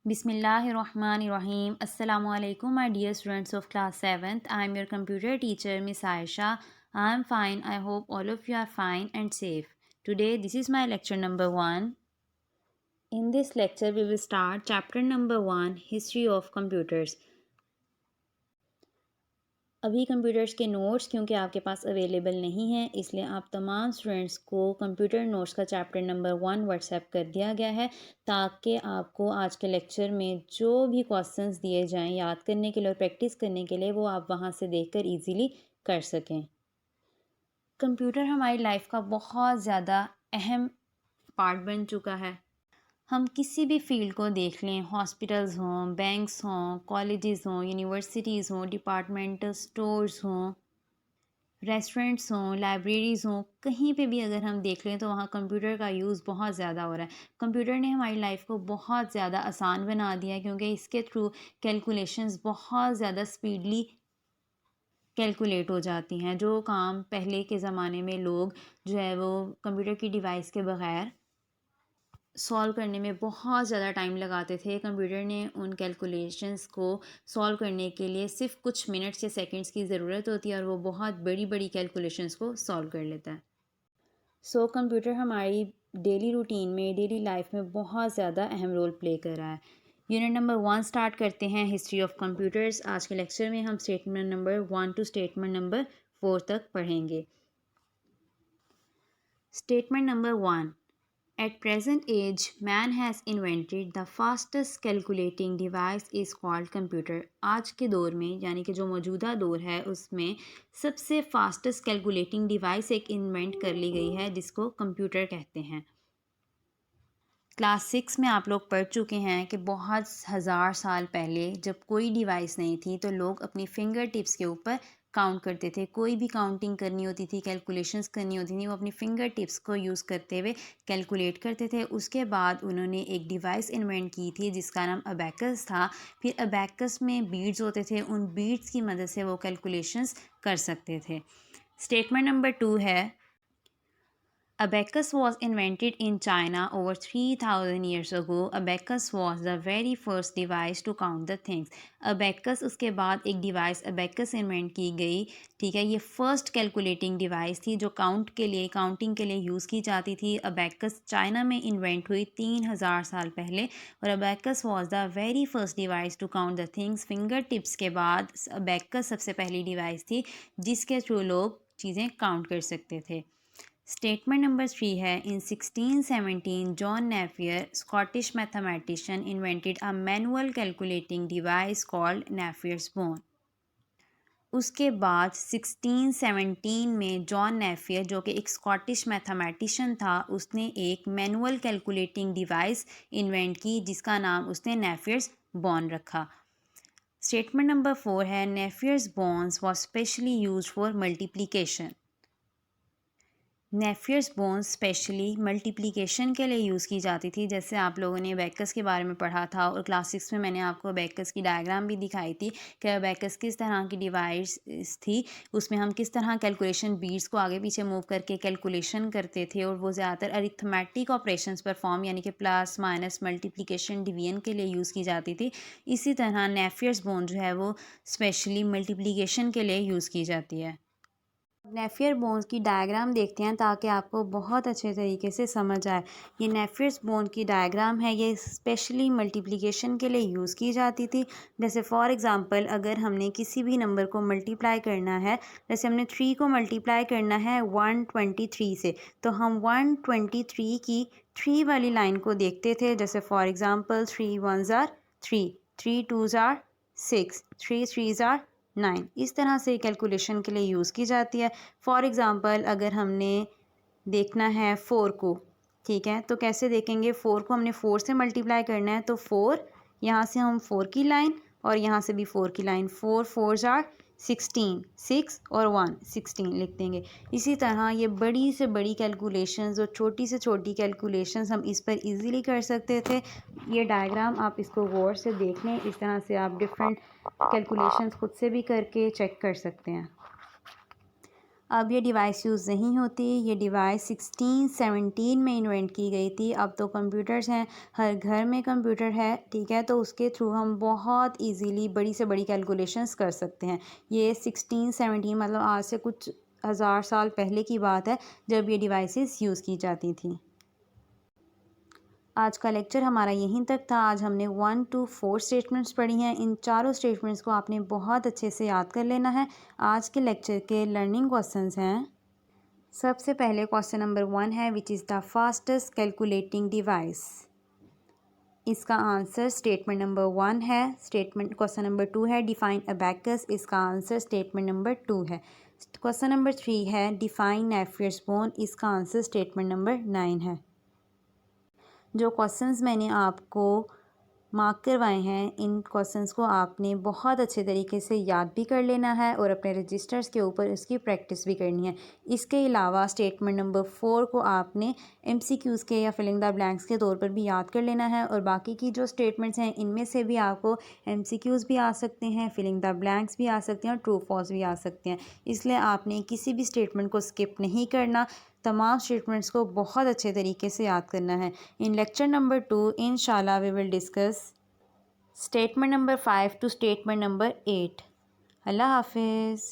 Bismillahirrahmanirrahim. Assalamu alaikum, my dear students of class 7th. I am your computer teacher, Miss Aisha. I am fine. I hope all of you are fine and safe. Today, this is my lecture number 1. In this lecture, we will start chapter number 1, History of Computers. अभी computers के notes क्योंकि आपके पास available नहीं हैं, इसलिए आप तमाम students को कंप्यूटर नोट्स का चैप्टर नंबर 1 व्हाट्सएप कर दिया गया है ताकि आपको आज के लेक्चर में जो भी क्वेश्चंस दिए जाएं याद करने के लिए और प्रैक्टिस करने के लिए वो आप वहां से देखकर इजीली कर सकें। कंप्यूटर हमारी लाइफ का बहुत ज़्यादा अहम पार्ट बन चुका है। हम किसी भी फील्ड को देख लें, हॉस्पिटल्स हों, बैंक्स हों, कॉलेजेस हों, यूनिवर्सिटीज़ हों, डिपार्टमेंटल स्टोर्स हों, रेस्टोरेंट्स हों, लाइब्रेरीज़ हों, कहीं पे भी अगर हम देख लें तो वहाँ कंप्यूटर का यूज़ बहुत ज़्यादा हो रहा है। कंप्यूटर ने हमारी लाइफ को बहुत ज़्यादा आसान बना दिया है क्योंकि इसके थ्रू कैलकुलेशंस बहुत ज़्यादा स्पीडली कैलकुलेट हो जाती हैं। जो काम पहले के ज़माने में लोग जो है वो कंप्यूटर की डिवाइस के बग़ैर सॉल्व करने में बहुत ज़्यादा टाइम लगाते थे, कंप्यूटर ने उन कैलकुलेशंस को सॉल्व करने के लिए सिर्फ कुछ मिनट्स या सेकंड्स की ज़रूरत होती है और वो बहुत बड़ी बड़ी कैलकुलेशंस को सॉल्व कर लेता है। कंप्यूटर हमारी डेली रूटीन में, डेली लाइफ में बहुत ज़्यादा अहम रोल प्ले कर रहा है। यूनिट नंबर 1 स्टार्ट करते हैं, हिस्ट्री ऑफ कंप्यूटर्स। आज के लेक्चर में हम statement number 1 to statement number 4 तक पढ़ेंगे। Statement number 1, At present age, man has invented the fastest calculating device is called computer. आज के दौर में यानी कि जो मौजूदा दौर है उसमें सबसे फास्टेस्ट कैलकुलेटिंग डिवाइस एक इन्वेंट कर ली गई है जिसको कंप्यूटर कहते हैं। क्लास 6 में आप लोग पढ़ चुके हैं कि बहुत हज़ार साल पहले जब कोई डिवाइस नहीं थी तो लोग अपनी फिंगर टिप्स के ऊपर काउंट करते थे। कोई भी काउंटिंग करनी होती थी, कैलकुलेशंस करनी होती थी, वो अपनी फिंगर टिप्स को यूज़ करते हुए कैलकुलेट करते थे। उसके बाद उन्होंने एक डिवाइस इन्वेंट की थी जिसका नाम अबैकस था। फिर अबैकस में बीड्स होते थे, उन बीड्स की मदद से वो कैलकुलेशंस कर सकते थे। स्टेटमेंट नंबर 2 है, Abacus was invented in China over 3000 years ago. Abacus was the very first device to count the things. Abacus उसके बाद एक डिवाइस abacus इन्वेंट की गई, ठीक है। ये फर्स्ट कैलकुलेटिंग डिवाइस थी जो काउंटिंग के लिए यूज़ की जाती थी। अबैकस चाइना में इन्वेंट हुई 3000 साल पहले और abacus was the very first device to count the things. Finger tips के बाद अबैकस सबसे पहली डिवाइस थी जिसके थ्रू लोग चीज़ें काउंट कर सकते थे। स्टेटमेंट नंबर 3 है, in 1617 John Napier Scottish mathematician invented a manual calculating device called Napier's bone. उसके बाद 1617 में जॉन नेफियर जो कि एक स्कॉटिश मैथमेटिशियन था उसने एक मैनुअल कैलकुलेटिंग डिवाइस इन्वेंट की जिसका नाम उसने नेफियर्स बोन रखा। स्टेटमेंट नंबर 4 है, Napier's bones was specially used for multiplication. Napier's bones specially multiplication के लिए यूज़ की जाती थी। जैसे आप लोगों ने अबैकस के बारे में पढ़ा था और क्लास 6 में मैंने आपको अबैकस की डायग्राम भी दिखाई थी कि अबैकस किस तरह की डिवाइस थी, उसमें हम किस तरह कैलकुलेशन बीट्स को आगे पीछे मूव करके कैलकुलेशन करते थे और वो ज़्यादातर अरिथमेटिक ऑपरेशंस परफॉर्म यानी कि प्लस माइनस मल्टीप्लिकेशन डिवीजन के लिए यूज़ की जाती थी। इसी तरह नेफियर्स बोन जो है वो स्पेशली मल्टीप्लिकेशन के लिए यूज़ की जाती है। नेफियर बोन्स की डायग्राम देखते हैं ताकि आपको बहुत अच्छे तरीके से समझ आए। ये नेफियर्स बोन की डायग्राम है, ये स्पेशली मल्टीप्लिकेशन के लिए यूज़ की जाती थी। जैसे फॉर एग्ज़ाम्पल अगर हमने किसी भी नंबर को मल्टीप्लाई करना है, जैसे हमने 3 को मल्टीप्लाई करना है 123 से, तो हम 123 की 3 वाली लाइन को देखते थे। जैसे for example 3 1s are 3, 3 2s are 6, 3 3s are 9। इस तरह से कैलकुलेशन के लिए यूज़ की जाती है। फॉर एग्ज़ाम्पल अगर हमने देखना है 4 को, ठीक है, तो कैसे देखेंगे? 4 को हमने 4 से मल्टीप्लाई करना है तो 4, यहाँ से हम 4 की लाइन और यहाँ से भी 4 की लाइन, 4 4s are 16, 6 और 1 16 लिख देंगे। इसी तरह ये बड़ी से बड़ी कैलकुलेशंस और छोटी से छोटी कैलकुलेशंस हम इस पर इजीली कर सकते थे। ये डायग्राम आप इसको गौर से देख लें, इस तरह से आप डिफरेंट कैलकुलेशंस खुद से भी करके चेक कर सकते हैं। अब ये डिवाइस यूज़ नहीं होती। ये डिवाइस 1617 में इन्वेंट की गई थी। अब तो कंप्यूटर्स हैं, हर घर में कंप्यूटर है, ठीक है। तो उसके थ्रू हम बहुत इजीली बड़ी से बड़ी कैलकुलेशंस कर सकते हैं। ये 1617 मतलब आज से कुछ हज़ार साल पहले की बात है, जब ये डिवाइसेस यूज़ की जाती थी। आज का लेक्चर हमारा यहीं तक था। आज हमने 1 to 4 स्टेटमेंट्स पढ़ी हैं। इन चारों स्टेटमेंट्स को आपने बहुत अच्छे से याद कर लेना है। आज के लेक्चर के लर्निंग क्वेश्चंस हैं। सबसे पहले क्वेश्चन नंबर 1 है, which is the fastest calculating device. इसका आंसर स्टेटमेंट नंबर 1 है। स्टेटमेंट क्वेश्चन नंबर 2 है, डिफाइन अबैकस। इसका आंसर स्टेटमेंट नंबर 2 है। क्वेश्चन नंबर 3 है, डिफाइन नेपियर्स बोन। इसका आंसर स्टेटमेंट नंबर 9 है। जो क्वेश्चंस मैंने आपको मार्क करवाए हैं, इन क्वेश्चंस को आपने बहुत अच्छे तरीके से याद भी कर लेना है और अपने रजिस्टर्स के ऊपर इसकी प्रैक्टिस भी करनी है। इसके अलावा स्टेटमेंट नंबर 4 को आपने एमसीक्यूज़ के या फिलिंग द ब्लैंक्स के तौर पर भी याद कर लेना है। और बाकी की जो स्टेटमेंट्स हैं, इनमें से भी आपको एमसीक्यूज़ भी आ सकते हैं, फिलिंग द ब्लैंक्स भी आ सकते हैं और ट्रू फॉल्स भी आ सकते हैं। इसलिए आपने किसी भी स्टेटमेंट को स्किप नहीं करना, तमाम स्टेटमेंट्स को बहुत अच्छे तरीके से याद करना है। इन लेक्चर नंबर 2 इंशाल्लाह we will discuss statement number 5 to statement number 8। अल्लाह हाफिज़।